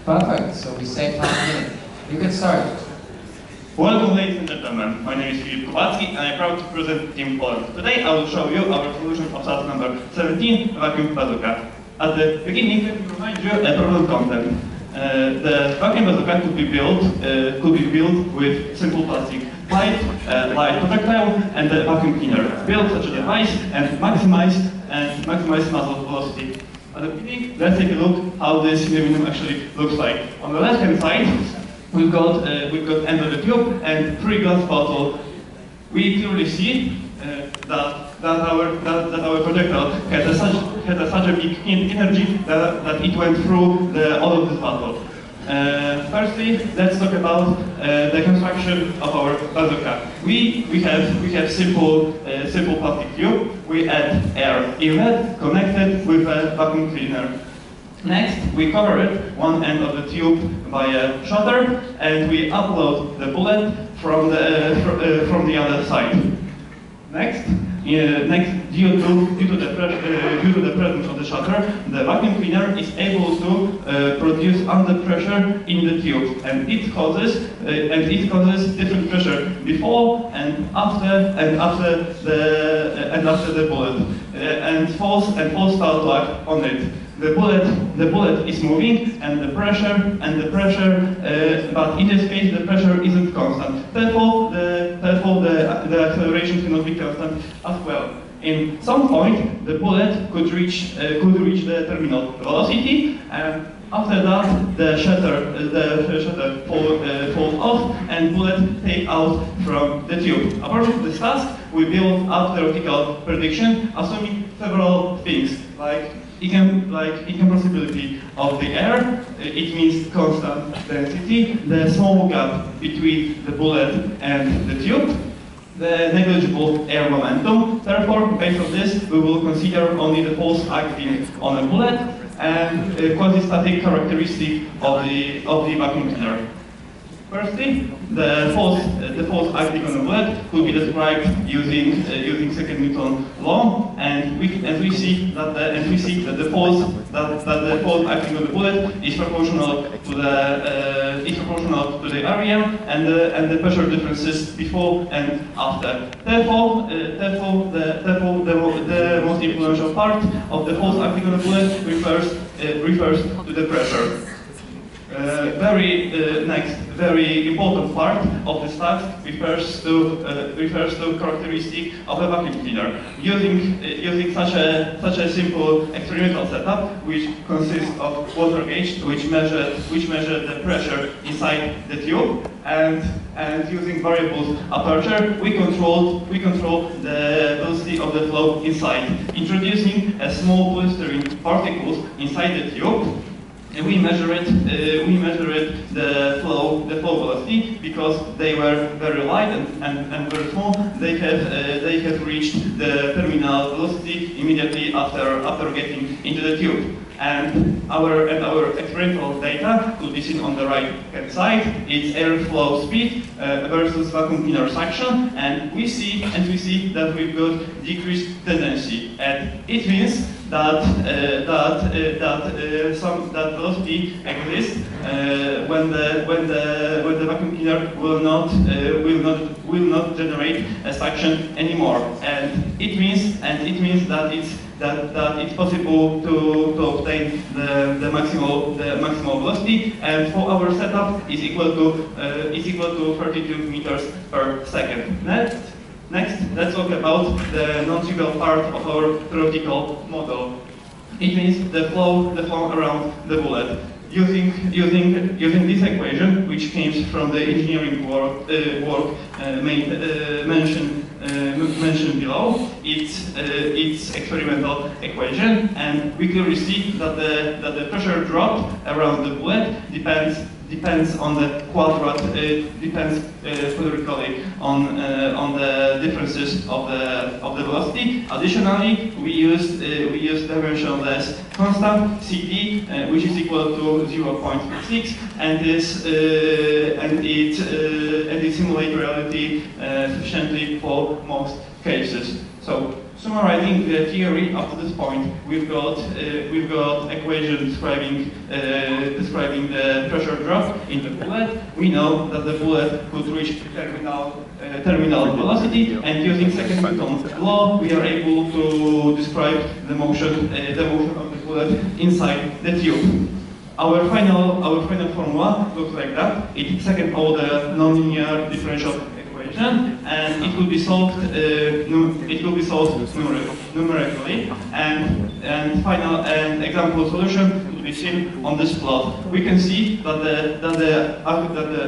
Perfect. So we saved half a minute. You can start. Welcome, ladies and gentlemen. My name is Kubacki, and I'm proud to present Team Poland. Today I will show you our solution of task number 17, vacuum bazooka. At the beginning, let me remind you a problem content. The vacuum bazooka could be built with simple plastic pipe, light projectile, and a vacuum cleaner. Build such a device and maximize muzzle velocity. At the beginning, let's take a look how this aluminum actually looks like. On the left-hand side, we've got end of the tube and 3 glass bottle. We clearly see that our projectile had such a big energy that it went through all of this bottle. Firstly, let's talk about the construction of our bazooka. We have simple plastic tube. We add air inlet connected with a vacuum cleaner. Next, we cover it one end of the tube by a shutter, and we upload the bullet from the other side. Next, due to the presence of the shutter, the vacuum cleaner is able to produce under pressure in the tube, and it causes different pressure before and after the bullet, and force start to act on it. The bullet is moving, and the pressure, but in this case the pressure isn't constant. Therefore, the acceleration cannot be constant as well. In some point, the bullet could reach the terminal velocity, and after that, the shutter falls off, and bullet take out from the tube. Apart from this task, we build a theoretical prediction, assuming several things like incompressibility of the air. It means constant density, the small gap between the bullet and the tube, the negligible air momentum. Therefore, based on this, we will consider only the force acting on a bullet and quasi-static characteristic of the vacuum cleaner. Firstly, the force acting on the bullet could be described using second Newton law, and we see that the force acting on the bullet is proportional to the area and the pressure differences before and after. Therefore, the most influential part of the force acting on the bullet refers to the pressure. Very important part of this task refers to characteristic of a vacuum cleaner. Using such a simple experimental setup, which consists of water gauge, which measure the pressure inside the tube, and using variables aperture, we control the velocity of the flow inside, introducing a small polystyrene particles inside the tube. And we measure it the flow velocity, because they were very light and very small. They have reached the terminal velocity immediately after getting into the tube. And our experimental data could be seen on the right hand side. It's airflow speed versus vacuum cleaner suction, and we see that we've got decreased tendency, and it means that velocity exists when the vacuum cleaner will not generate a suction anymore, and it means that it's possible to obtain the maximal velocity, and for our setup is equal to 32 meters per second. Next, let's talk about the non-trivial part of our theoretical model. It means the flow around the bullet. Using this equation, which came from the engineering work mentioned below, it's experimental equation, and we clearly see that the pressure drop around the bullet depends on the depends theoretically on the differences of the velocity. Additionally, we used dimensionless constant CD, which is equal to 0.6, and it simulates reality sufficiently for most cases. So Summarizing the theory up to this point, we've got equation describing the pressure drop in the bullet. We know that the bullet could reach terminal velocity, and using second Newton's law, we are able to describe the motion of the bullet inside the tube. Our final formula looks like that. It's second order nonlinear differential equation, and it will be solved numerically, and example solution will be seen on this plot. We can see that the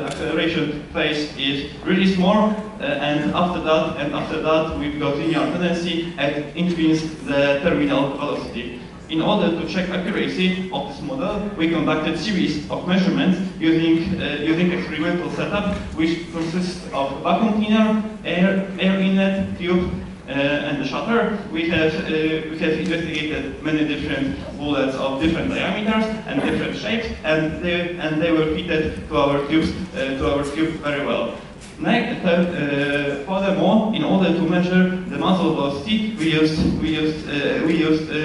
acceleration phase is really small, and after that we've got linear tendency and increase the terminal velocity. In order to check accuracy of this model, we conducted series of measurements using experimental setup, which consists of vacuum cleaner, air inlet, tube, and the shutter. We have investigated many different bullets of different diameters and different shapes, and they were fitted to our tube very well. Furthermore, in order to measure the muzzle velocity, we used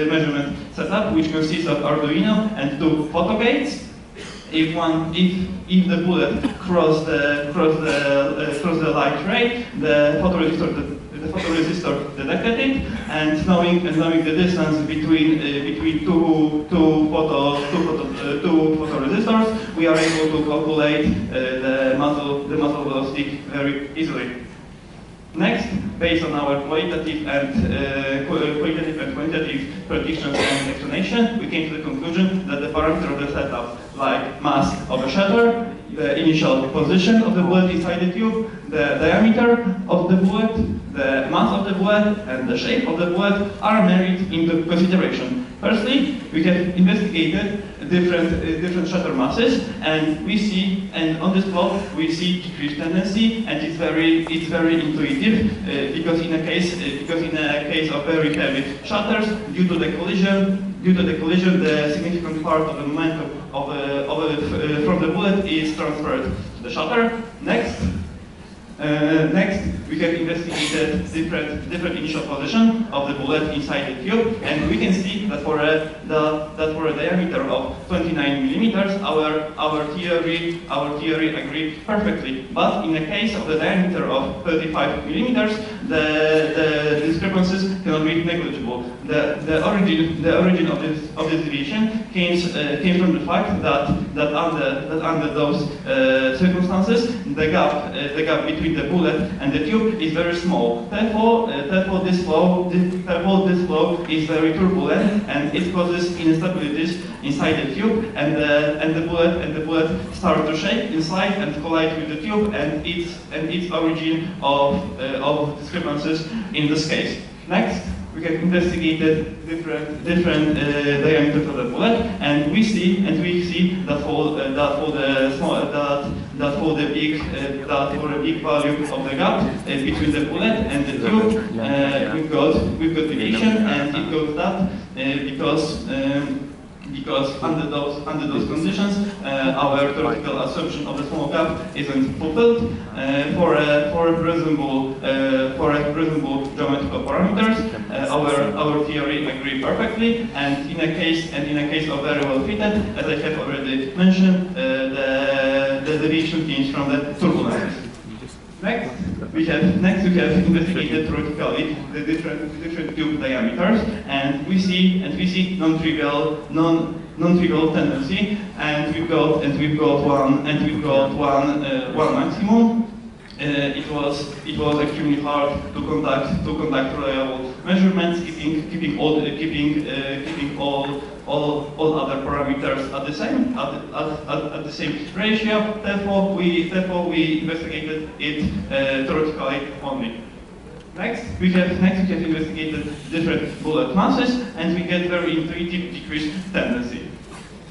measurement setup, which consists of Arduino and two photo gates. If the bullet cross the light ray, the photoresistor detected it, and knowing the distance between two photoresistors, we are able to calculate the muzzle velocity very easily. Next, based on our qualitative and quantitative predictions and explanation, we came to the conclusion that the parameter of the setup, like mass of a shutter, the initial position of the bullet inside the tube, the diameter of the bullet, the mass of the bullet, and the shape of the bullet are married into consideration. Firstly, we have investigated different shutter masses, and on this plot we see decreased tendency, and it's very intuitive because in a case of very heavy shutters, due to the collision, the significant part of the momentum from the bullet is transferred to the shutter. Next, we have investigated different initial position of the bullet inside the tube, and we can see that for a diameter of 29 millimeters, our theory agreed perfectly. But in the case of the diameter of 35 millimeters, the discrepancies cannot be negligible. The origin of this deviation came from the fact that under those circumstances, the gap between the bullet and the tube is very small. Therefore, this flow is very turbulent, and it causes instabilities inside the tube, and the bullet starts to shake inside and collide with the tube, and its origin of discrepancies in this case. Next, we have investigated different diameters of the bullet, and we see that for the big value of the gap between the bullet and the tube, we've got deviation, and it goes that because under those conditions, our theoretical assumption of the small gap isn't fulfilled. For a reasonable geometrical parameters, our theory agree perfectly, and in a case of very well fitted, as I have already mentioned, the deviation comes from the turbulences. Next, we have investigated theoretically the different tube diameters, and we see non-trivial tendency, and we've got one maximum. It was extremely hard to conduct reliable measurements, keeping all other parameters at the same ratio. Therefore, we investigated it theoretically only. Next, we have investigated different bullet masses, and we get very intuitive decreased tendency.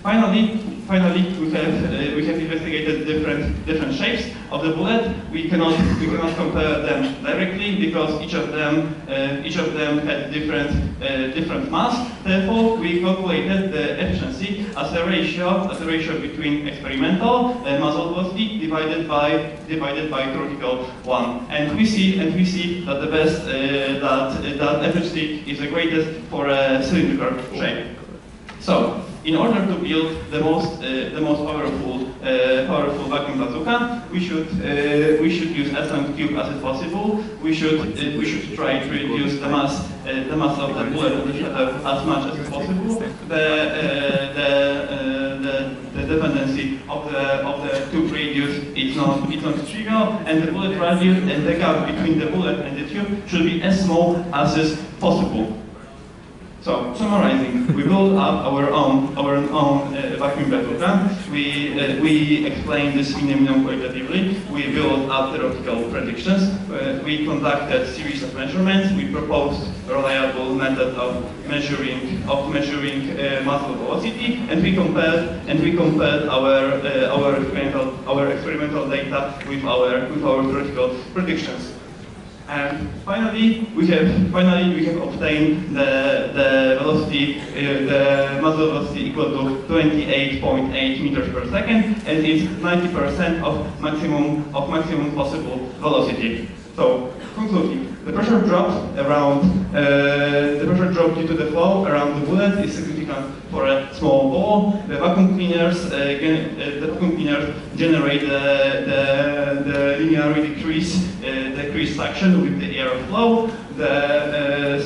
Finally, finally, we have investigated different shapes of the bullet. We cannot compare them directly because each of them had different mass. Therefore, we calculated the efficiency as a ratio between experimental muzzle velocity divided by theoretical one. And we see that the best that efficiency is the greatest for a cylindrical shape. So, in order to build the most powerful vacuum bazooka, we should use as long cube as possible. We should try to reduce the mass of the bullet and the shutter as much as possible. The dependency of the tube radius it's not trivial, and the bullet radius and the gap between the bullet and the tube should be as small as is possible. So, summarizing, we built up our own vacuum bazooka. We explained this minimum qualitatively. We built up theoretical predictions. We conducted series of measurements. We proposed a reliable method of measuring muzzle velocity, and we compared our experimental data with our theoretical predictions. And finally, we have obtained the velocity, the muzzle velocity equal to 28.8 meters per second, and it's 90% of maximum possible velocity. So, concluding, the pressure drop due to the flow around the bullet is significant for a small ball. The vacuum cleaners generate the linearly decrease suction with the airflow. The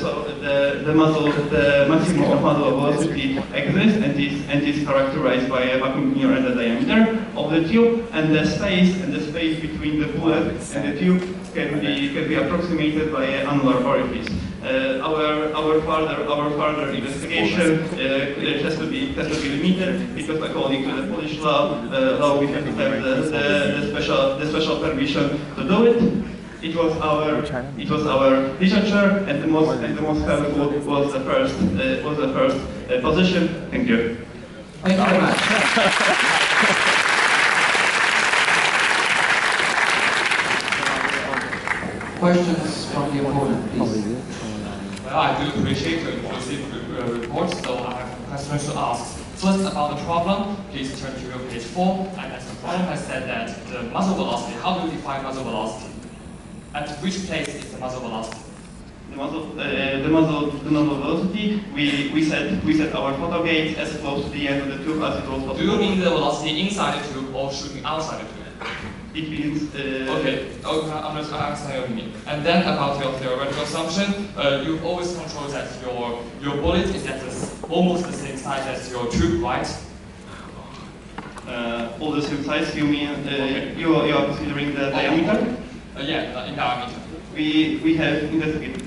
maximum of muzzle velocity exists and is characterized by a vacuum cleaner and the diameter of the tube, and the space between the bullet and the tube can be approximated by an annular orifice. Our further investigation has to be limited because according to the Polish law we have to have the special permission to do it. It was our literature, and the most helpful was the first position. Thank you. Thank you very much. Questions from the opponent, please. Well, I do appreciate your inclusive report, so I have questions to ask. First, about the problem, please turn to your page 4. And as the problem has said that the muzzle velocity, how do you define muzzle velocity? At which place is the muzzle velocity? The muzzle velocity, we set our photo gauge as close to the end of the tube as it was possible. Do you mean the velocity inside the tube or shooting outside the tube? It means... Okay, I'm just understanding what you mean. And then about your theoretical assumption, you always control that your bullet is at almost the same size as your tube, right? All the same size, you mean you are considering the diameter? Yeah, in diameter. We have investigated.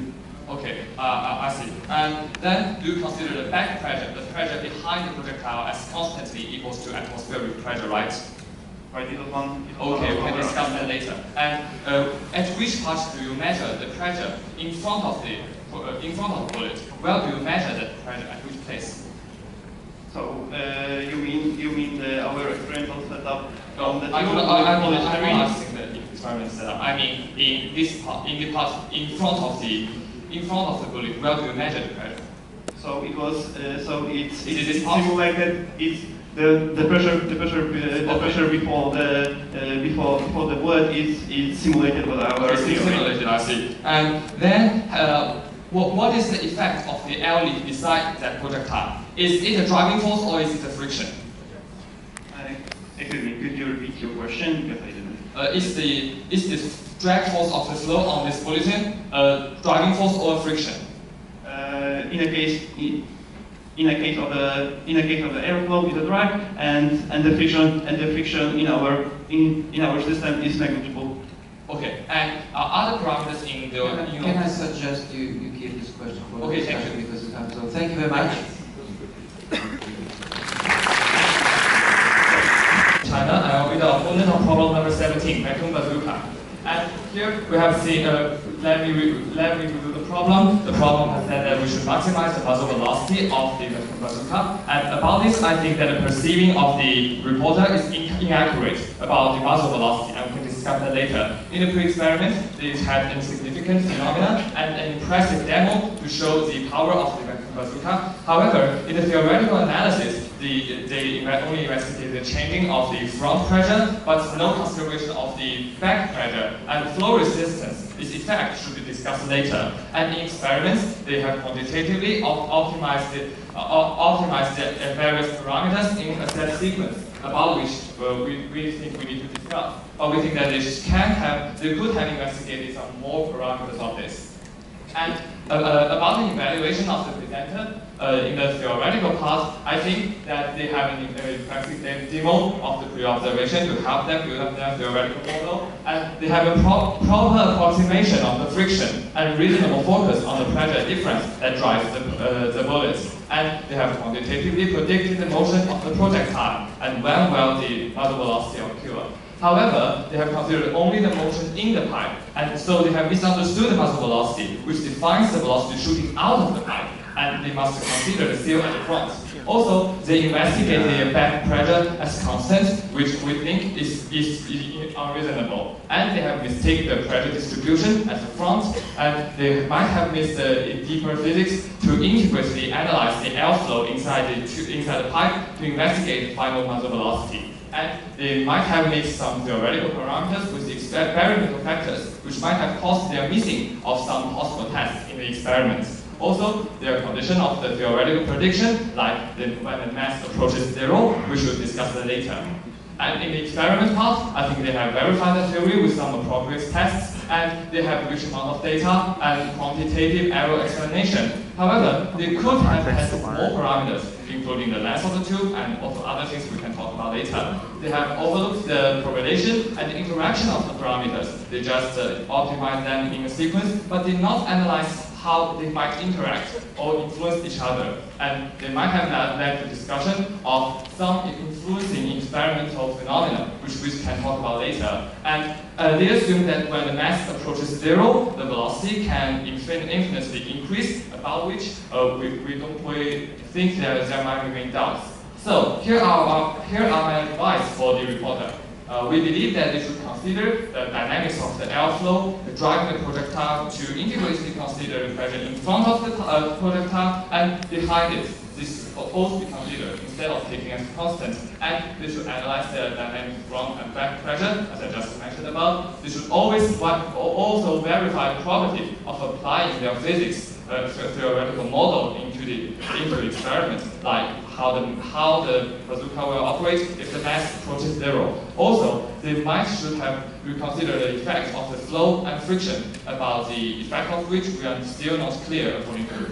Okay, I see. And then do you consider the back pressure, the pressure behind the projectile, as constantly equals to atmospheric pressure, right? Right, it was one. Okay, we can discuss that later. And at which part do you measure the pressure in front of the bullet? Where do you measure that pressure? At which place? So you mean our experimental setup? No, I'm not asking the experimental setup. I mean in this part, in the part in front of the bullet. Where do you measure the pressure? So it was it's simulated. It's the pressure before the bullet is simulated with our theory. Simulated, I see. And then what is the effect of the air lift beside that projectile? Is it a driving force or is it a friction? Excuse me, could you repeat your question because I didn't. Is the drag force of the flow on this bulletin a driving force or a friction? In a case of the airflow is a drag, and the friction in our system is negligible. Okay, and other parameters in the... Can I suggest you keep this question for the discussion because of time? So thank you very much. China, I will be the opponent of problem number 17, vacuum bazooka. And here we have seen, let me review the problem. The problem has said that we should maximize the muzzle velocity of the bazooka. And about this, I think that the perceiving of the reporter is inaccurate about the muzzle velocity, and we can discuss that later. In the pre-experiment, they had insignificant phenomena and an impressive demo to show the power of the bazooka. However, in the theoretical analysis, they only investigated the changing of the front pressure, but no consideration of the back pressure and flow resistance. This effect should be discussed later. And in experiments, they have quantitatively optimized the various parameters in a set sequence, about which we think we need to discuss. But we think that they could have investigated some more parameters of this. And about the evaluation of the presenter, in the theoretical part, I think that they have an practical demo of the pre-observation to help them build up their theoretical model, and they have a proper approximation of the friction and reasonable focus on the pressure difference that drives the bullets. And they have quantitatively predicted the motion of the projectile and when will the muzzle velocity occur. However, they have considered only the motion in the pipe, and so they have misunderstood the muzzle velocity, which defines the velocity shooting out of the pipe, and they must consider the seal at the front. Also, they investigate the back pressure as constant, which we think is unreasonable. And they have mistaken the pressure distribution at the front, and they might have missed the deeper physics to integrally analyze the airflow inside the pipe to investigate the final muzzle velocity. And they might have mixed some theoretical parameters with the experimental factors, which might have caused their missing of some possible tests in the experiments. Also, their condition of the theoretical prediction, like when the mass approaches zero, we should discuss that later. And in the experiment part, I think they have verified the theory with some appropriate tests, and they have rich amount of data and quantitative error explanation. However, they could have tested more parameters, including the length of the tube and also other things we can talk about later. They have overlooked the correlation and the interaction of the parameters. They just optimized them in a sequence, but did not analyze how they might interact or influence each other. And they might have led to discussion of some influencing experimental phenomena, which we can talk about later. And they assume that when the mass approaches zero, the velocity can infinitely increase, about which we think there might remain doubts. So here are my advice for the reporter. We believe that they should consider the dynamics of the airflow, driving the projectile, to integrally consider the pressure in front of the projectile and behind it. This should also be considered instead of taking as constant. And they should analyze the dynamic front and back pressure, as I just mentioned about. They should always also verify the property of applying their physics theoretical model into the experiment, like how the bazooka will operate if the mass approaches zero. Also, they should have reconsidered the effect of the flow and friction, about the effect of which we are still not clear according to the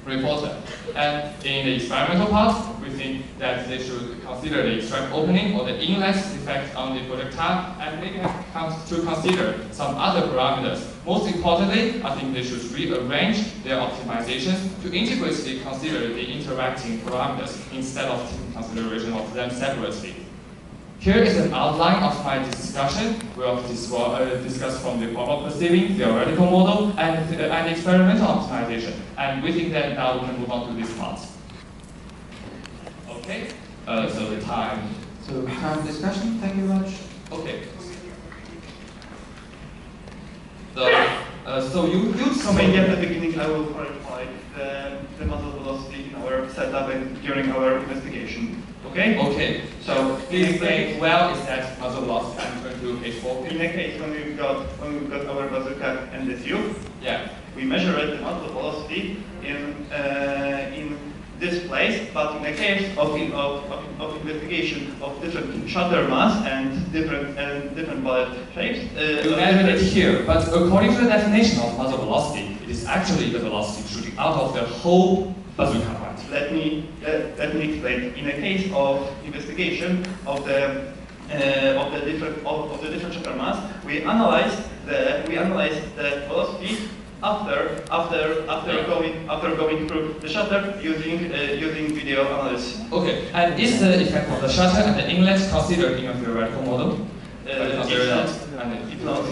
reporter. And in the experimental part, we think that they should consider the extract opening or the inlet effect on the projectile, and maybe have to consider some other parameters. Most importantly, I think they should rearrange their optimizations to integrally consider the interacting parameters instead of taking consideration of them separately. Here is an outline of my discussion. We'll discuss from the formal perceiving, theoretical model, and experimental optimization. And we think that now we can move on to this part. Okay, so the time. So time discussion, thank you very much. Okay. So maybe at the beginning I will clarify the muzzle velocity in our setup and during our investigation. Okay? Okay. So please explain well is that muzzle velocity. I'm going to page 4. In a case when we've got our bazooka and the tube, yeah, we measured the muzzle velocity in this place, but in the case of investigation of different shutter mass and different bullet shapes. You measure it here, but according to the definition of muzzle velocity, it is actually the velocity shooting out of the whole bazooka part. Let me explain. In a case of investigation of the different shutter mass, we analyzed the velocity after going through the shutter using video analysis. Okay, and is the effect of the shutter and the inlet considered in a theoretical model? It's not.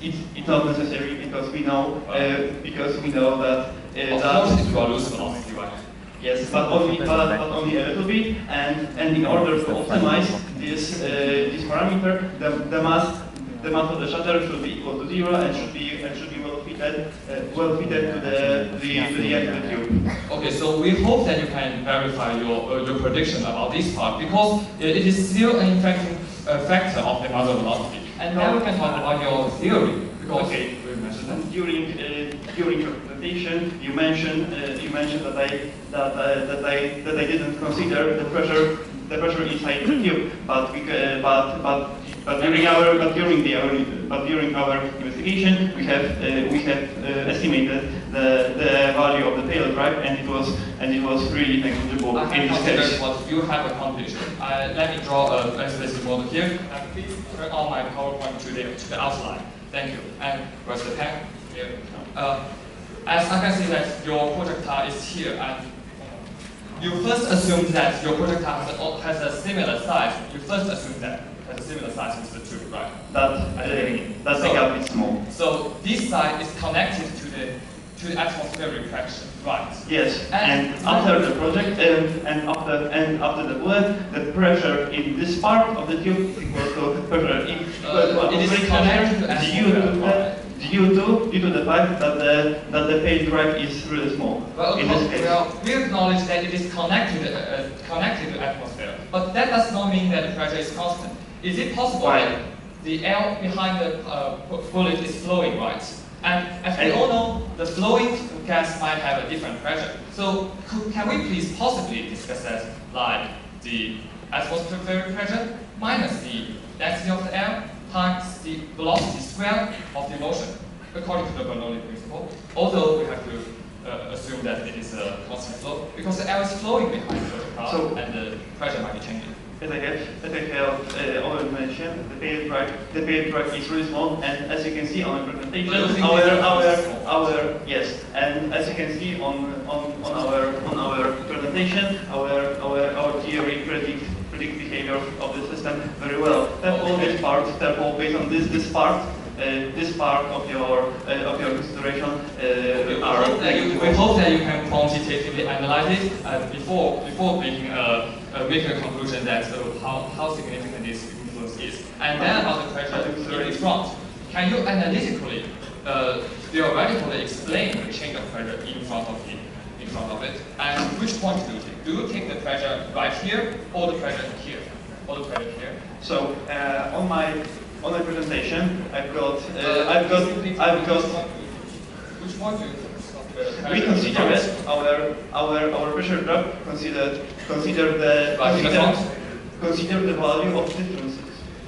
it's not necessary because we know that Of course, it will lose velocity, right? yes, but only a little bit, and in order to optimize this parameter, the mass of the shutter should be equal to 0 and should be well fitted to the end of the tube. Okay, so we hope that you can verify your prediction about this part, because it is still an infecting factor of the muzzle velocity. And now we can talk about your theory. Because okay, during your presentation, you mentioned that I didn't consider the pressure inside the tube, but during our investigation, we have estimated the value of the tail drag, and it was really negligible in this case. What you have accomplished. Let me draw a specific model here. Please turn on my PowerPoint to the outline. Thank you. And where's the pen? Here. As I can see that your projectile is here, and you first assume that your projectile has a similar size. You first assume that it has a similar size with the tube, right? That gap is small. So this side is connected to the atmospheric fraction, right? Yes. And after the project and after the bullet, the pressure in this part of the tube is equal to pressure in it is connected to due to the fact that the tail drag is really small. Well, in this case. Well, we acknowledge that it is connected to atmosphere, but that does not mean that the pressure is constant. Is it possible that the air behind the bullet is flowing, right? And as we all know, the flowing gas might have a different pressure. So can we please possibly discuss that, like the atmospheric pressure minus the density of the air times the velocity square of the motion, according to the Bernoulli principle, although we have to assume that it is a constant flow, because the air is flowing behind the projectile, and the pressure might be changing. As I have already mentioned, the tail drag is really small, and as you can see on the presentation, and as you can see on our presentation, our theory predicts behavior of the system very well. Therefore, based on this part of your consideration we hope that you can quantitatively analyze it before making a conclusion that how significant this influence is. And then about the pressure in front, can you analytically, theoretically explain the change of pressure in front of it? And which point do you take? Do you take the pressure right here, or the pressure here, or the pressure here? So on my presentation, I've got. Which point do you take? We consider that our pressure drop consider the value of differences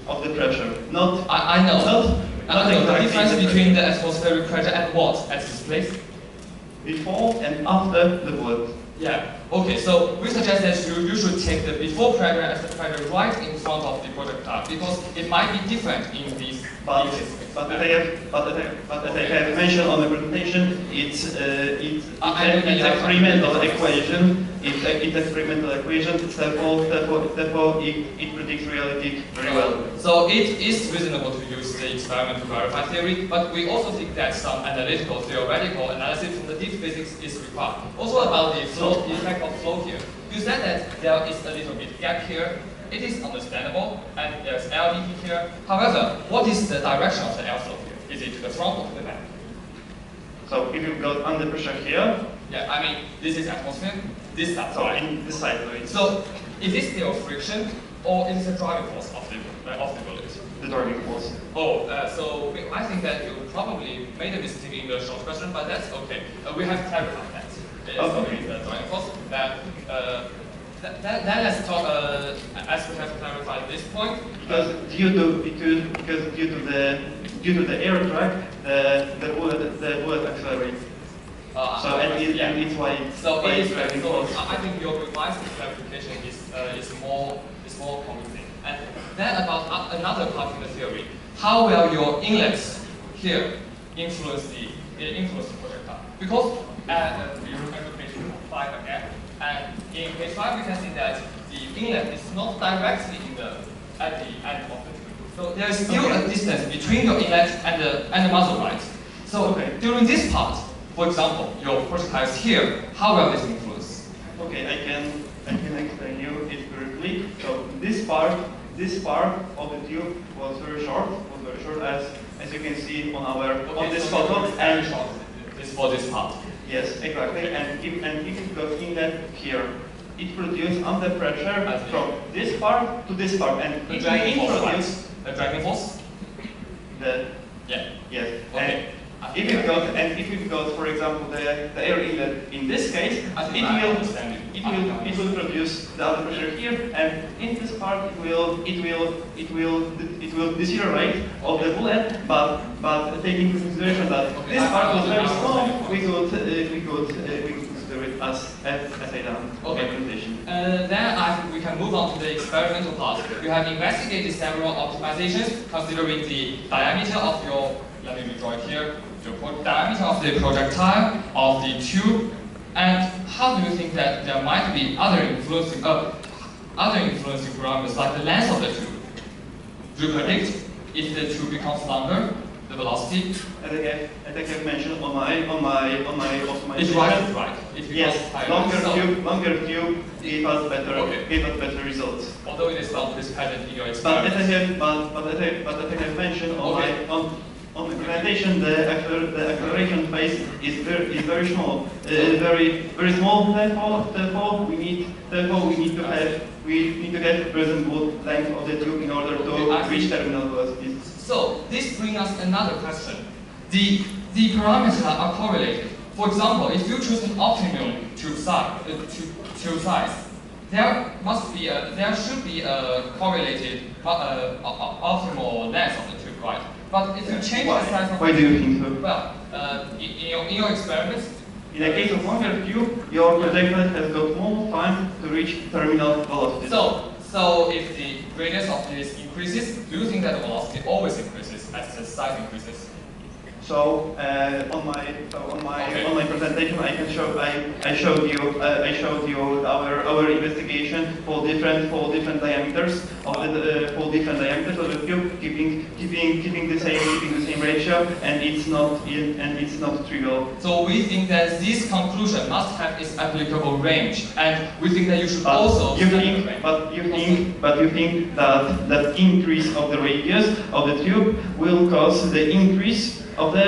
of the pressure. Not I know. Not the difference between the atmospheric pressure and what at this place? Before and after the bullet. Yeah. Okay. So we suggest that you should take the before pressure as the pressure right in front of the projectile, because it might be different in these. But as I have mentioned on the presentation, it's an experimental equation. It's experimental equation. Therefore, it predicts reality very well. So it is reasonable to use the experiment to verify theory, but we also think that some analytical, theoretical analysis from the deep physics is required. Also about the flow, the effect of flow here. You said that there is a little bit gap here. It is understandable, and there's air leaking here. However, what is the direction of the airflow here? Is it to the front or to the back? So if you've got under pressure here. Yeah, I mean, this is atmosphere, this side. So in this side. So is this still friction, or is it the driving force of the bullet? The driving force. Oh, so I think that you probably made a mistake in the short question, but that's okay. We have clarified that. Okay. The driving force. Let's talk, as we have clarified this point. Because due to the air drag, the bullet accelerates. And it's why it's driving force. I think your revised clarification is more convincing. And then about another part in the theory, how will your inlets here influence the projectile? Because you remember page 5 again. And in page 5, we can see that the inlet is not directly at the end of the tube. So there is still a distance between your inlet and the muzzle, right? So during this part, for example, your projectile is here. How will this influence? Okay, I can explain you it briefly. So this part of the tube was very short, as you can see on this photo. And this for this part. Yes, exactly. And if it goes inlet here, it produces under pressure from this part to this part, and The it dragging will force, introduce right? The dragging force? yes. Okay. If it goes, for example, the air inlet in this case, it will produce the under pressure here, and in this part it will deteriorate of the bullet. But taking into consideration that this part was very small, we could consider it as I done presentation. Then I think we can move on to the experimental part. You have investigated several optimizations considering the diameter of your, let me draw it here, the diameter of the projectile, of the tube, and how do you think that there might be other influencing parameters like the length of the tube? Do you predict if the tube becomes longer, the velocity? As I have mentioned on my optimization. It's right. It yes, longer tube gave us better results. Although it is not this pattern in your experiment. But as I have mentioned on the presentation, the acceleration phase is very small, very small. Therefore, we need to have reasonable length of the tube in order to reach terminal velocities. So this brings us another question. The parameters are correlated. For example, if you choose an optimal tube size, there should be a correlated optimal length of the tube, right? But if you change the size of why do you think so? Well, in your experiments, in the case of longer tube, your projectile has got more time to reach terminal velocity. So if the radius of this increases, do you think that the velocity always increases as the size increases? So on my presentation, I showed you our investigation for different diameters of the tube, keeping the same ratio, and it's not trivial. So we think that this conclusion must have its applicable range, and we think that you should also. You think that increase of the radius of the tube will cause the increase of the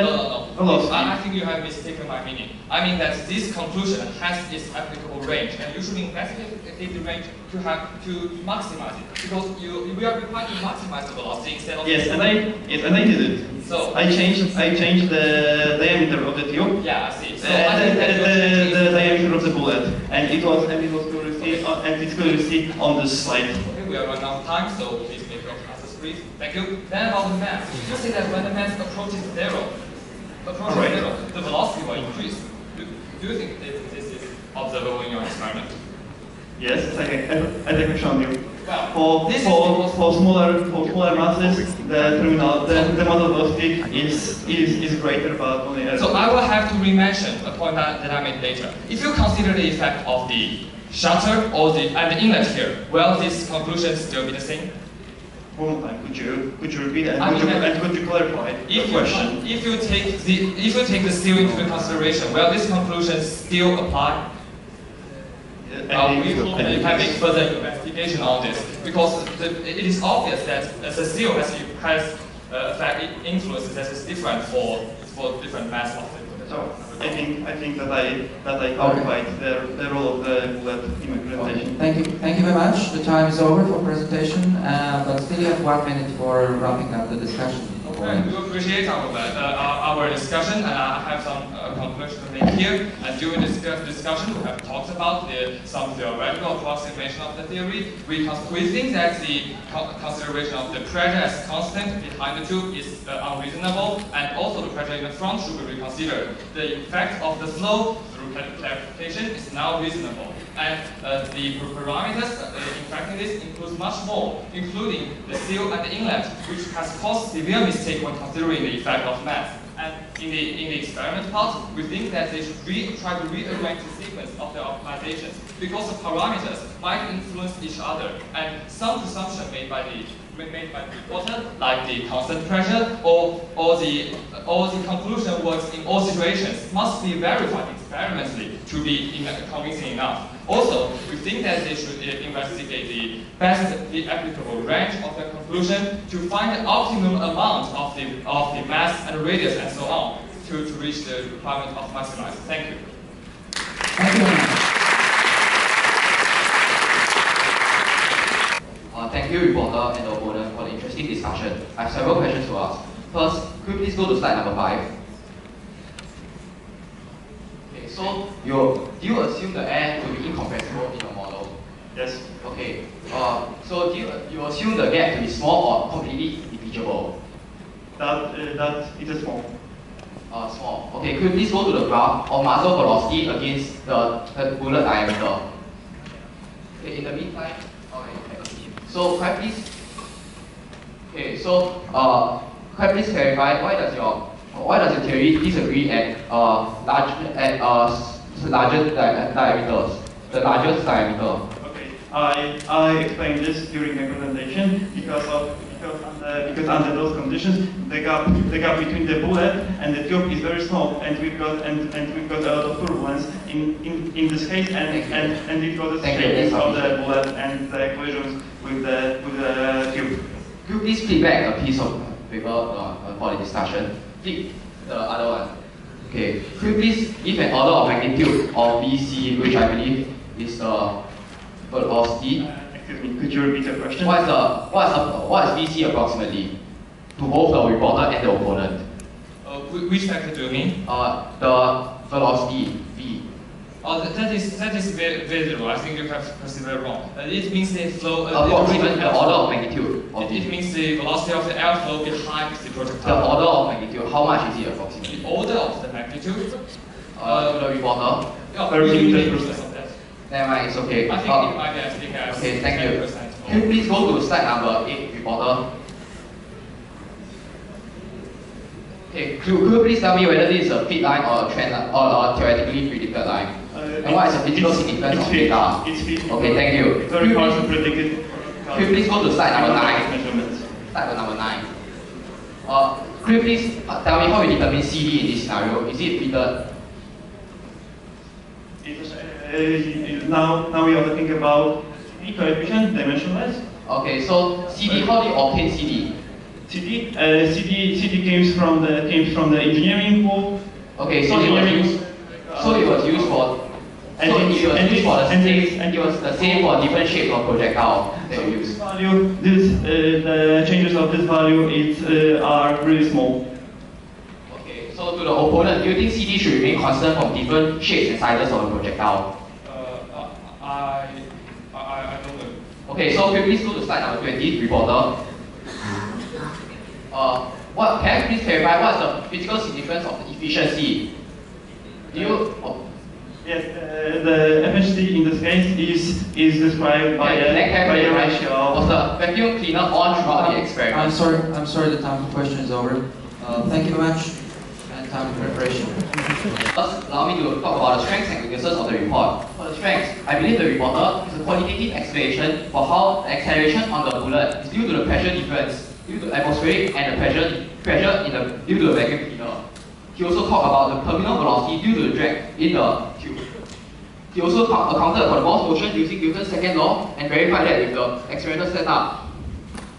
velocity. I think you have mistaken my meaning. I mean that this conclusion has its applicable range, and you should investigate the range to maximize it, because we are required to maximize the velocity instead of. Yes, and I did it. So I changed the diameter of the tube. Yeah, I see. So the diameter of the bullet, and it was accuracy on the slide. Okay, we are running out of time, so please make your answers brief. Thank you. Then about the mass, you say that when the mass approaches zero, the velocity will increase. Do you think this is observable in your experiment? Yes, as I have shown you. Well, for smaller masses, the muzzle velocity is greater, but only. So I will have to re-mention a point that I made later. If you consider the effect of the shutter and the inlet here, will this conclusion still be the same? One more time, could you repeat and could you clarify the question? If you take the steel into consideration, will this conclusion still apply? We will be having further investigation on this, because it is obvious that the steel has influences that is different for different mass of the. So I think that I clarified the role of the bullet in my presentation. Thank you very much. The time is over for presentation, but still you have 1 minute for wrapping up the discussion. Okay, we appreciate our discussion, and I have some conclusions to make here. And during this discussion, we have talked about some theoretical approximation of the theory. We think that the consideration of the pressure as constant behind the tube is unreasonable, and also the pressure in the front should be reconsidered. The effect of the flow through clarification is now reasonable, and the parameters impacting this includes much more, including the seal and the inlet, which has caused severe mistake when considering the effect of mass. And in the experiment part, we think that they should try to rearrange the sequence of their optimizations because the parameters might influence each other, and some presumption made by the reporter, like the constant pressure or the conclusion works in all situations, must be verified experimentally to be convincing enough. Also, we think that they should investigate the applicable range of their conclusion to find the optimum amount of the mass and radius and so on to reach the requirement of maximize. Thank you. Thank you very much. Thank you, reporter and the opponent, for the interesting discussion. I have several questions to ask. First, could you please go to slide number 5? Okay, so do you assume the air to be incompressible in your model? Yes. Okay. So do you assume the gap to be small or completely negligible? That it is small. Small. Okay, could you please go to the graph of muzzle velocity against the bullet diameter? Okay, in the meantime, so can I please? Okay, so can I please clarify why does your theory disagree at larger diameters? The largest diameter. Okay, I explained this during the presentation because under those conditions the gap between the bullet and the tube is very small, and we've got a lot of turbulence in this case, and it causes shaking of the bullet and the collisions with the tube. Could you please flip back a piece of paper for the discussion? Flip the other one. Okay. Could you please give an order of magnitude of VC, which I believe is the velocity? Excuse me, could you repeat the question? What is VC approximately to both the reporter and the opponent? Which factor do you mean? The velocity V. That is very low. I think you have perceived it wrong. It means the flow. Approximate the order of magnitude. It means the velocity of the airflow behind the projectile. The order of magnitude. How much is it approximately? The order of the magnitude. To the reporter. Yeah, 30% of that. Never mind, it's okay. I think it might be as big as okay, thank you. 10%. Can you please go to slide number 8, reporter? Okay, could you please tell me whether this is a fit line or a trend line or a theoretically predicted line? And what is the physical significance of data? It's fit. Okay, thank you. It's very hard to predict it. Could you please go to slide number 9? Measurements. Slide number 9. Could you please tell me how you determine CD in this scenario? Is it fitted? Now we have to think about CD coefficient, dimensionless. Okay, so CD, how do you obtain CD? CD came from the engineering pool. Okay, so it was used for the same for different shapes of projectile that you use. The changes of this value are really small. Okay, so to the opponent, do you think CD should remain constant from different shapes and sizes of the projectile? I don't know. Okay, so can you please go to slide number 20, reporter? Can I please clarify what's the physical significance of the efficiency? Do you? Yes, the efficiency in this case is described by a ratio. Was the vacuum cleaner on throughout the experiment? I'm sorry, the time for question is over. Thank you very much, and time for preparation. First, allow me to talk about the strengths and weaknesses of the report. For the strengths, I believe the reporter is a qualitative explanation for how the acceleration on the bullet is due to the pressure difference due to atmospheric and the pressure due to the vacuum cleaner. He also talked about the terminal velocity due to the drag in the tube. He also accounted for the Gauss motion using Newton's second law and verified that with the experimental setup.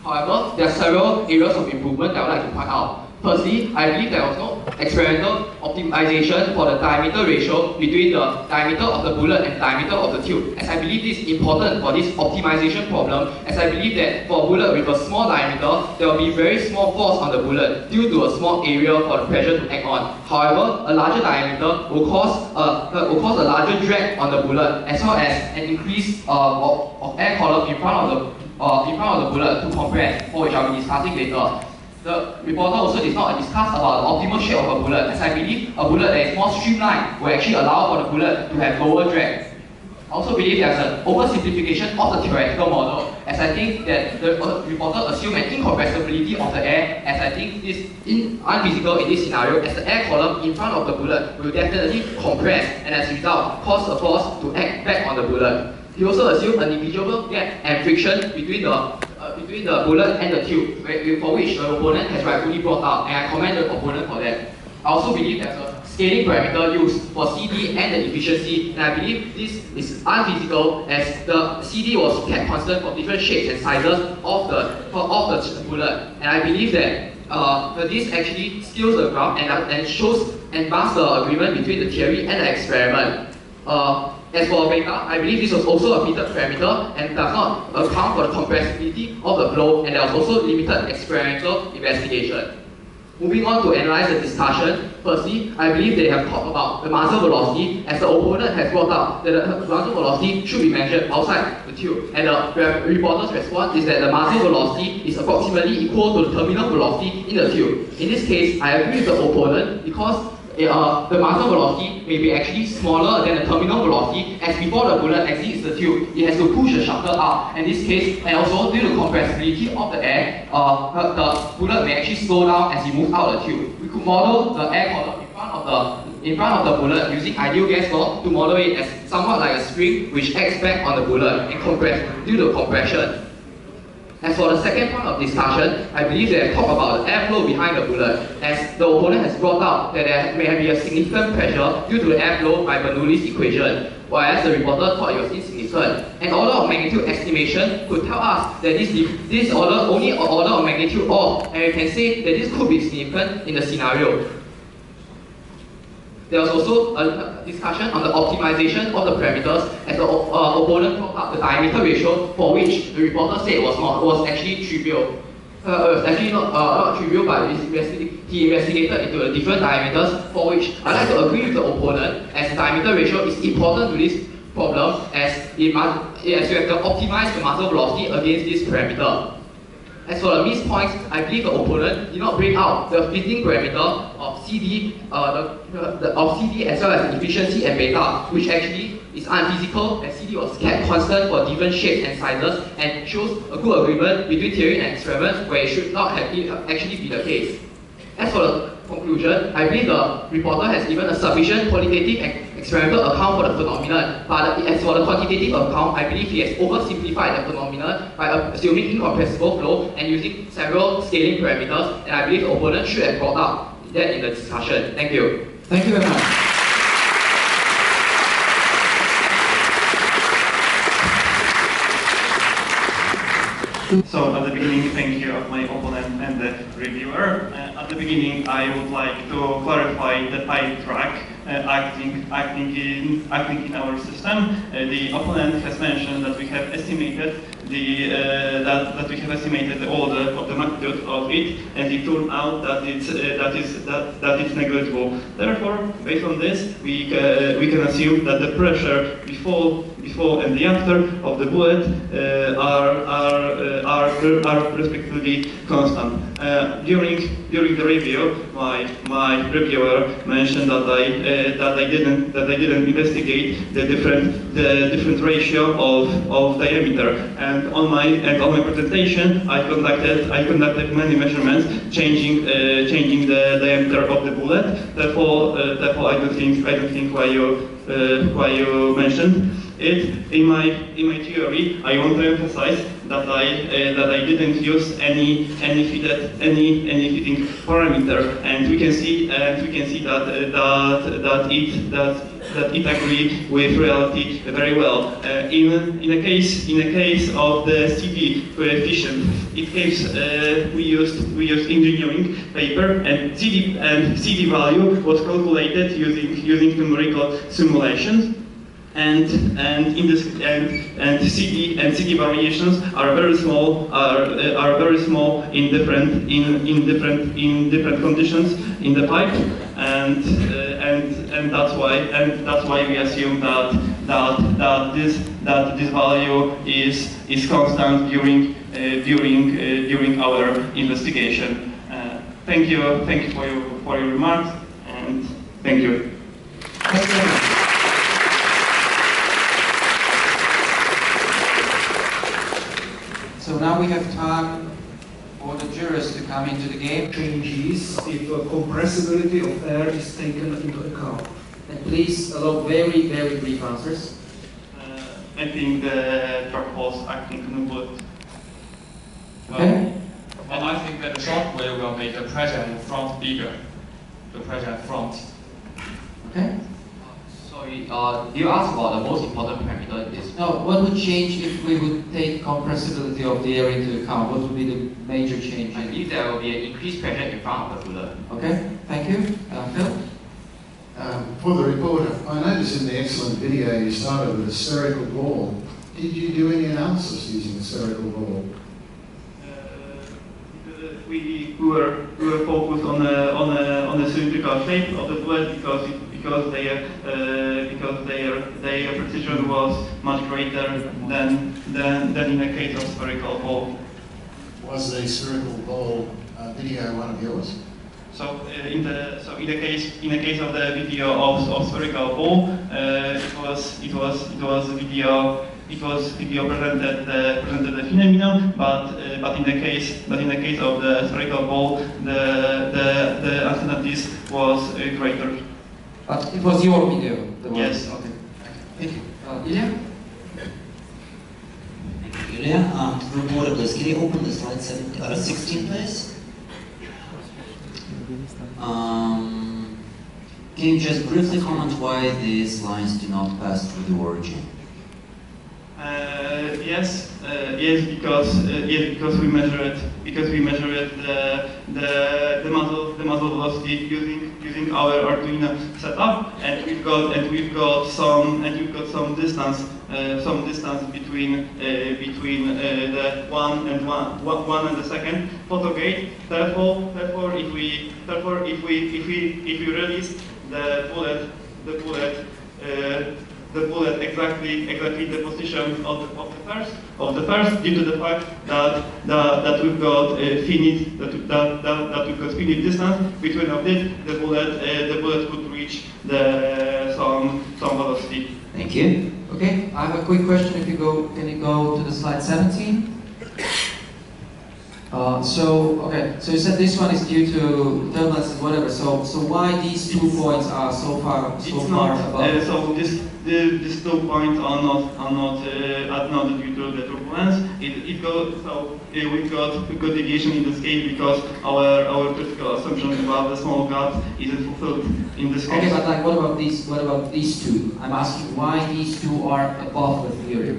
However, there are several areas of improvement that I would like to point out. Firstly, I believe there was no experimental optimization for the diameter ratio between the diameter of the bullet and diameter of the tube, as I believe this is important for this optimization problem, as I believe that for a bullet with a small diameter, there will be very small force on the bullet due to a small area for the pressure to act on. However, a larger diameter will cause a larger drag on the bullet, as well as an increase of air column in front of the bullet to compress, for which I will be discussing later. The reporter also did not discuss about the optimal shape of a bullet, as I believe a bullet that is more streamlined will actually allow for the bullet to have lower drag. I also believe there's an oversimplification of the theoretical model, as I think that the reporter assumed an incompressibility of the air, as I think this is unphysical in this scenario, as the air column in front of the bullet will definitely compress and as a result cause the force to act back on the bullet. He also assumed a negligible gap and friction between the bullet and the tube, for which the opponent has rightfully brought up, and I commend the opponent for that. I also believe there's a scaling parameter used for CD and the efficiency, and I believe this is unphysical as the CD was kept constant for different shapes and sizes of the bullet, and I believe that this actually steals the ground and shows and marks the agreement between the theory and the experiment. As for beta, I believe this was also a fitted parameter and does not account for the compressibility of the flow, and there was also limited experimental investigation. Moving on to analyze the discussion, firstly, I believe they have talked about the muzzle velocity, as the opponent has brought up that the muzzle velocity should be measured outside the tube, and the reporter's response is that the muzzle velocity is approximately equal to the terminal velocity in the tube. In this case, I agree with the opponent because the muzzle velocity may be actually smaller than the terminal velocity, as before the bullet exits the tube, it has to push the shuttle out. In this case, and also due to compressibility of the air, the bullet may actually slow down as it moves out of the tube. We could model the air column in front of the bullet using ideal gas law to model it as somewhat like a spring which acts back on the bullet and compress due to compression. As for the second point of discussion, I believe they have talked about the airflow behind the bullet, as the opponent has brought out that there may be a significant pressure due to the airflow by Bernoulli's equation, whereas the reporter thought it was insignificant. An order of magnitude estimation could tell us that this order only an order of magnitude off, and we can say that this could be significant in the scenario. There was also a discussion on the optimization of the parameters, as the opponent brought up the diameter ratio, for which the reporter said was actually trivial. It was actually not trivial, but he investigated into the different diameters, for which I'd like to agree with the opponent, as the diameter ratio is important to this problem, as you have to optimize the muzzle velocity against this parameter. As for the missed points, I believe the opponent did not bring out the fitting parameter of CD, of CD as well as the efficiency and beta, which actually is unphysical, as CD was kept constant for different shapes and sizes, and shows a good agreement between theory and experiment, where it should not have actually be the case. As for the conclusion, I believe the reporter has given a sufficient qualitative and experimental account for the phenomenon, but as for the quantitative account, I believe he has oversimplified the phenomenon by assuming incompressible flow and using several scaling parameters, and I believe the opponent should have brought up that in the discussion. Thank you. Thank you very much. So at the beginning, thank you of my opponent and the reviewer. At the beginning, I would like to clarify the pipe track acting in our system. The opponent has mentioned that we have estimated the order of the magnitude of it, and it turned out that it's negligible. Therefore, based on this, we can assume that the pressure before and the after of the bullet are respectively constant. During the review, my reviewer mentioned that I didn't investigate the different ratio of diameter, and on my presentation I conducted many measurements changing the diameter of the bullet. Therefore I don't think why you mentioned it. In my theory, I want to emphasize that I didn't use any fitting parameter, and we can see that it agrees with reality very well. In a case of the CD coefficient, we used engineering paper, and CD value was calculated using numerical simulations. And CD variations are very small in different conditions in the pipe, and that's why we assume that this value is constant during our investigation. Thank you for your remarks, and thank you. Thank you very much. So now we have time for the jurors to come into the game. Changes if compressibility of air is taken into account. And please allow very, very brief answers. I think the truck was acting on the bullet. Okay. And I think that the shock wave will make the pressure in front bigger. The pressure in front. Okay. Sorry, do you ask about the most important parameter is? Now, what would change if we would take compressibility of the air into account? What would be the major change? I believe there will be an increased pressure in front of the bullet. Okay, thank you. Phil? For the reporter, I noticed in the excellent video you started with a spherical ball. Did you do any analysis using a spherical ball? We were focused on the cylindrical shape of the bullet because their precision was much greater than in the case of spherical ball. Was the spherical ball video one of yours? So in the case of the video of spherical ball, it was video presented the phenomenon, but in the case of the spherical ball, the uncertainty was greater. But it was your video. Yes. Okay. Thank you. Ilya? Thank you, Ilya. Reporter, please, can you open the slide 16, please? Can you just briefly comment why these lines do not pass through the origin? Yes, because we measured the muzzle velocity using our Arduino setup, and we've got some distance between the one and the second photo gate. Therefore, if we release the bullet exactly the position of the first due to the fact that we've got finite distance between of it, the bullet could reach some velocity. Thank you. Okay, I have a quick question. Can you go to the slide 17? So you said this one is due to turbulence and whatever. So why these 2 points are so far above? So these 2 points are not due to the turbulence. We've got deviation in the scale because our critical assumption about the small gap isn't fulfilled in this case. Okay, but like, what about these 2? I'm asking why these 2 are above the theory.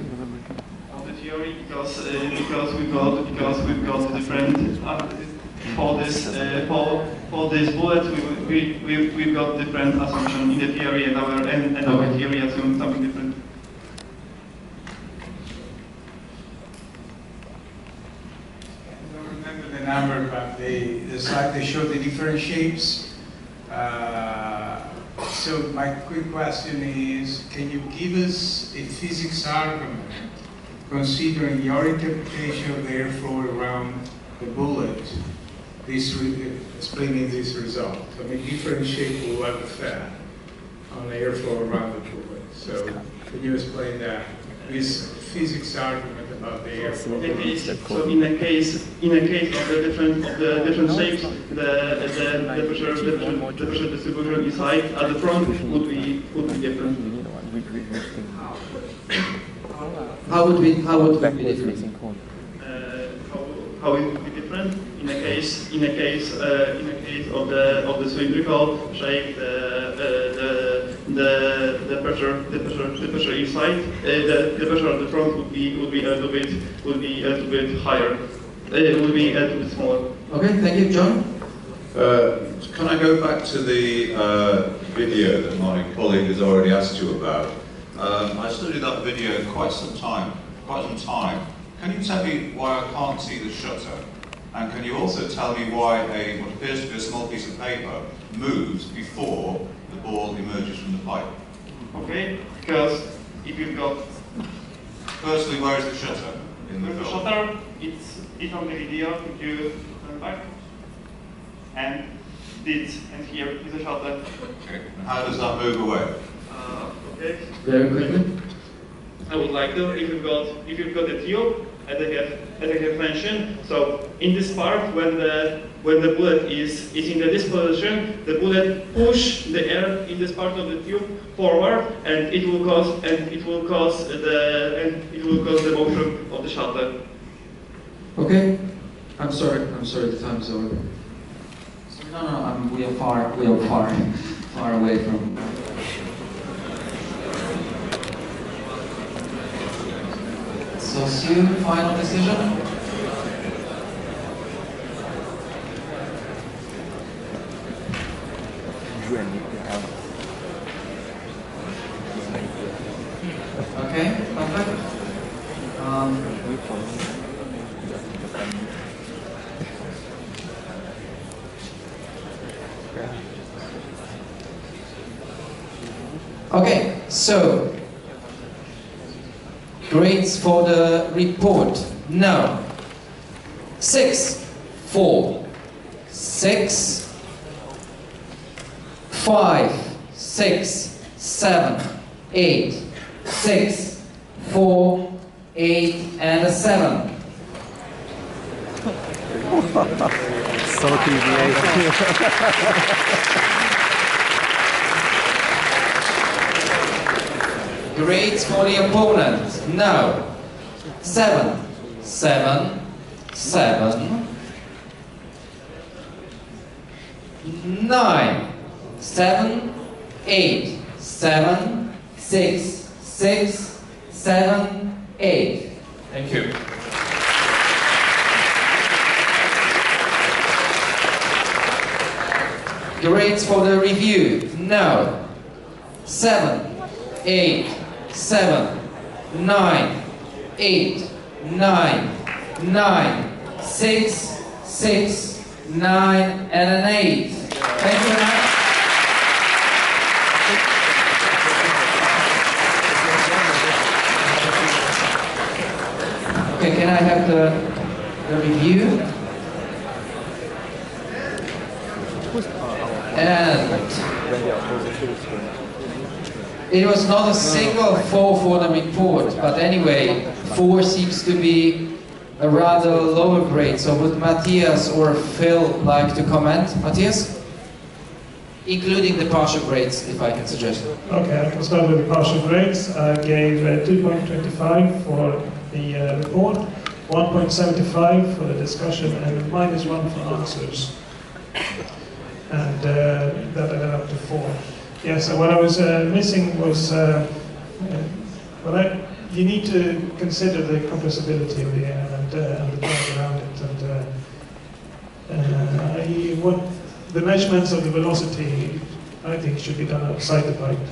Because we've got different for this bullet we've got different assumption in the theory, and our theory assumes something different. I don't remember the number, but the slide they showed the different shapes. So my quick question is, can you give us a physics argument considering your interpretation of the airflow around the bullet, explaining this result? I mean, different shape will have effect on the airflow around the bullet. So can you explain that? This physics argument about the airflow. So in a case of the different shapes, the pressure distribution inside at the front would be different. How would it be different? How it would be different in a case of the cylindrical shape, the pressure inside, the pressure at the front would be a little bit higher. It would be a little bit smaller. Okay, thank you, John. Can I go back to the video that my colleague has already asked you about? I studied that video quite some time. Can you tell me why I can't see the shutter? And can you also tell me why what appears to be a small piece of paper moves before the ball emerges from the pipe? Okay, because if you've got... Firstly, where is the shutter in the film? The shutter, it's on the video. Could you turn back? And here is the shutter. Okay, and how does that move away? Okay. Very quickly. I would like to, if you've got a tube as I have mentioned. So in this part, when the bullet is in this position, the bullet push the air in this part of the tube forward, and it will cause the motion of the shuttle. Okay. I'm sorry. The time is over. No. We are far away from. So soon, final decision. Okay, perfect. Okay, so grades for the report. No. 6, 4, 6, 5, 6, 7, 8, 6, 4, 8, and a 7. So Grades for the opponent. No. 7, 7, 7, 9, 7, 8, 7, 6, 6, 7, 8. Thank you. Grades for the review. No. 7, 8, 7, 9, 8, 9, 9, 6, 6, 9, and an 8. Thank you very much. Okay, can I have the review? And it was not a single 4 for the report, but anyway, 4 seems to be a rather lower grade. So would Matthias or Phil like to comment? Matthias? Including the partial grades, if I can suggest. Okay, I can start with the partial grades. I gave 2.25 for the report, 1.75 for the discussion, and -1 for answers. And that ended up to 4. Yes, so what I was missing was, you need to consider the compressibility of the air and the drag around it, and the measurements of the velocity, I think, should be done outside the pipe.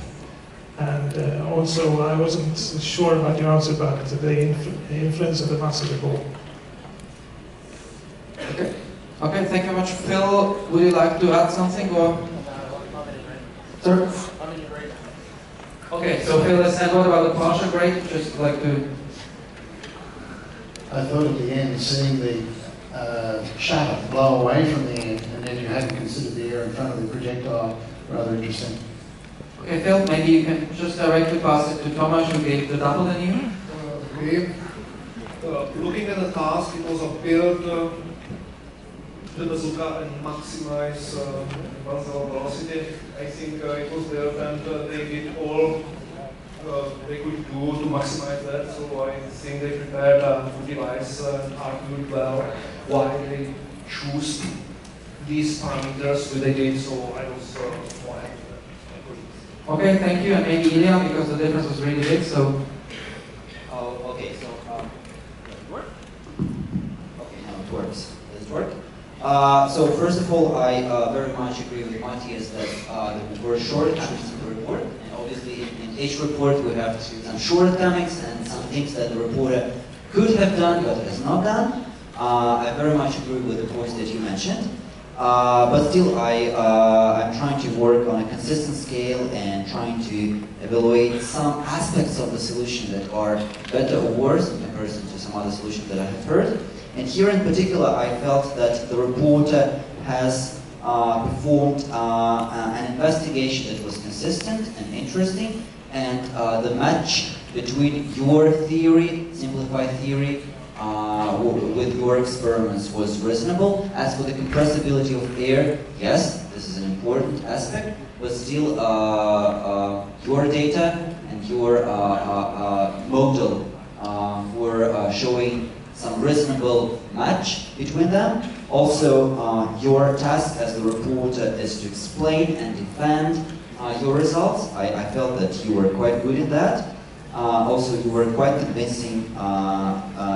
And also, I wasn't sure about your answer about the influence of the mass of the ball. Okay. Okay, thank you very much. Phil, would you like to add something, or? Sir? Okay, so Phil has said, what about the partial grade? Just like to... I thought at the end, seeing the shuttle blow away from the end, and then you hadn't considered the air in front of the projectile, rather interesting. Okay, Phil, maybe you can just directly pass it to Tomasz, who gave the double than you. Okay. Looking at the task, it was appeared the bazooka and maximize Barcelona velocity. I think it was there, and they did all they could do to maximize that. So I think they prepared a good device and argued well why they choose these parameters that they did. So I was more happy with that. Okay, thank you, and maybe Ilya, because the difference was really big. So. Oh, okay. So does it work? Okay, now it works. Does it work? So first of all, I very much agree with Matthias that the report is shortcomings in the report, and obviously in each report we have some shortcomings and some things that the reporter could have done but has not done. I very much agree with the points that you mentioned, but still I'm trying to work on a consistent scale and trying to evaluate some aspects of the solution that are better or worse in comparison to some other solutions that I have heard. And here in particular, I felt that the reporter has performed an investigation that was consistent and interesting, and the match between your theory, simplified theory, with your experiments was reasonable. As for the compressibility of air, yes, this is an important aspect, but still your data and your model were showing some reasonable match between them. Also, your task as the reporter is to explain and defend your results. I felt that you were quite good in that. Also, you were quite convincing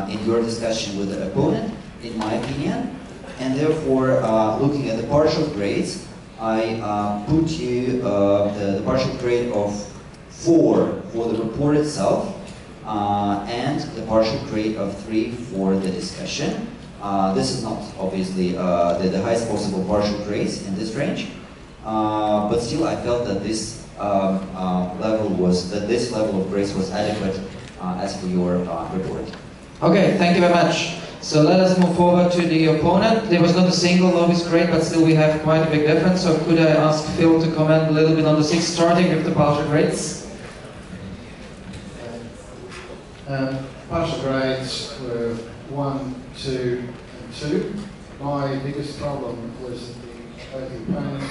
in your discussion with the opponent, in my opinion. And therefore, looking at the partial grades, I put you the partial grade of 4 for the report itself, and the partial grade of 3 for the discussion. This is not obviously the highest possible partial grades in this range, but still I felt that this this level of grades was adequate as for your report. Okay, thank you very much. So let us move forward to the opponent. There was not a single lowest grade, but still we have quite a big difference. So could I ask Phil to comment a little bit on the 6, starting with the partial grades? Partial grades were 1, 2, and 2. My biggest problem was that both the opponent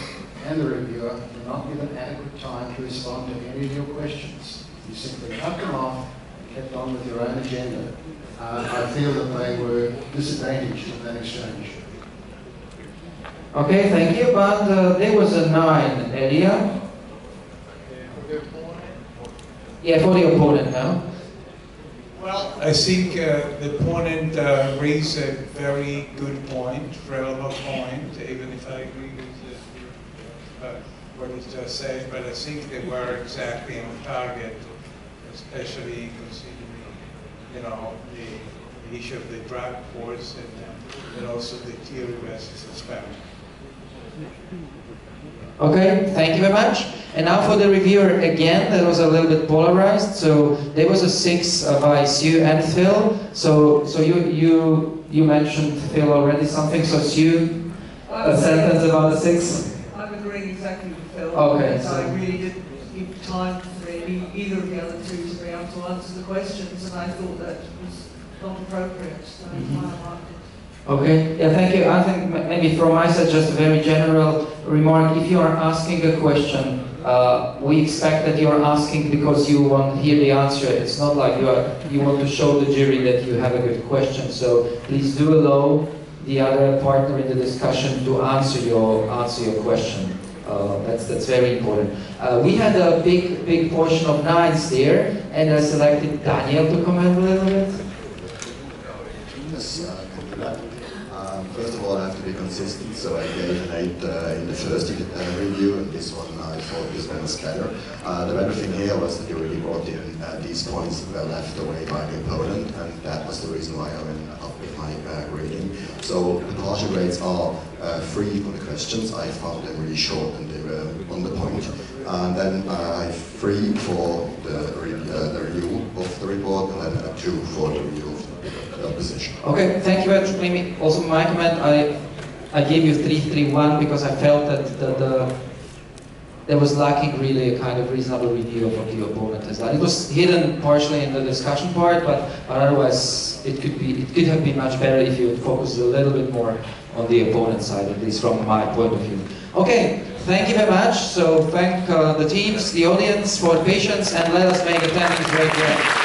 and the reviewer were not given adequate time to respond to any of your questions. You simply cut them off and kept on with your own agenda. I feel that they were disadvantaged in that exchange. Okay, thank you. But there was a 9 area. Yeah, for the opponent now. Well, I think the opponent raised a very good point, relevant point, even if I agree with what he just said, but I think they were exactly on target, especially considering, you know, the issue of the drug force and also the theory versus experiment. Okay, thank you very much. And now for the reviewer again, that was a little bit polarized. So there was a 6 by Sue and Phil. So you mentioned Phil already something. So Sue, a sentence about a 6. I'm agreeing exactly with Phil. Okay. So I really didn't give time for either of the other two to be able to answer the questions, and I thought that was not appropriate. So I marked it. Okay, yeah, thank you. I think maybe from my side, just a very general remark. If you are asking a question, we expect that you are asking because you want to hear the answer. It's not like you want to show the jury that you have a good question. So please do allow the other partner in the discussion to answer your question. That's very important. We had a big portion of 9s there, and I selected Daniel to comment a little bit. Yes, I can do that. First of all, I have to be consistent, so I gave an 8 in the first review, and this one I thought this one was better. The better thing here was that you really brought in these points that were left away by the opponent, and that was the reason why I went up with my grading. So the partial grades are 3 for the questions. I found them really short and they were on the point. And then 3 for the review of the report, and then 2 for the review of the opposition. Okay, thank you very much. Maybe also my comment, I gave you 3-3-1 because I felt that there was lacking really a kind of reasonable review of the opponent as well. It was hidden partially in the discussion part, but otherwise it could have been much better if you would focus a little bit more on the opponent's side, at least from my point of view. Okay, thank you very much. So thank the teams, the audience for patience, and let us make attendance great.